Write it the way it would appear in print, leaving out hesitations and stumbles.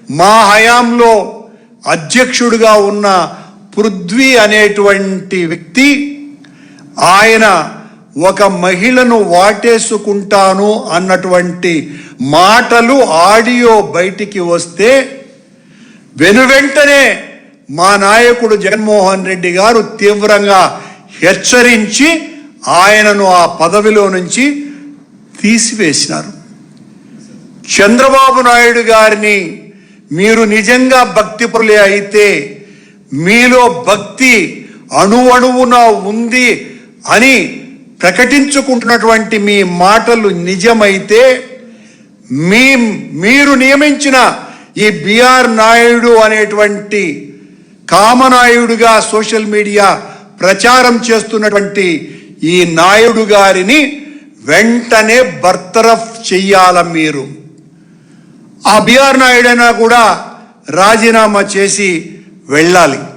మా హయాంలో అధ్యక్షుడిగా ఉన్న పృథ్వీ అనేటువంటి వ్యక్తి ఆయన ఒక మహిళను వాటేసుకుంటాను అన్నటువంటి మాటలు ఆడియో బయటికి వస్తే వెనువెంటనే మా నాయకుడు జగన్మోహన్ రెడ్డి గారు తీవ్రంగా హెచ్చరించి ఆయనను ఆ పదవిలో నుంచి తీసివేసినారు. చంద్రబాబు నాయుడు గారిని మీరు నిజంగా భక్తిపరులే అయితే, మీలో భక్తి అణువణువున ఉంది అని ప్రకటించుకుంటున్నటువంటి మీ మాటలు నిజమైతే, మీరు నియమించిన ఈ బిఆర్ నాయుడు అనేటువంటి కామనాయుడుగా సోషల్ మీడియా ప్రచారం చేస్తున్నటువంటి ఈ నాయుడు గారిని వెంటనే బర్తరఫ్ చెయ్యాల. మీరు ఆ బిఆర్ నాయుడైనా కూడా రాజీనామా చేసి వెళ్ళాలి.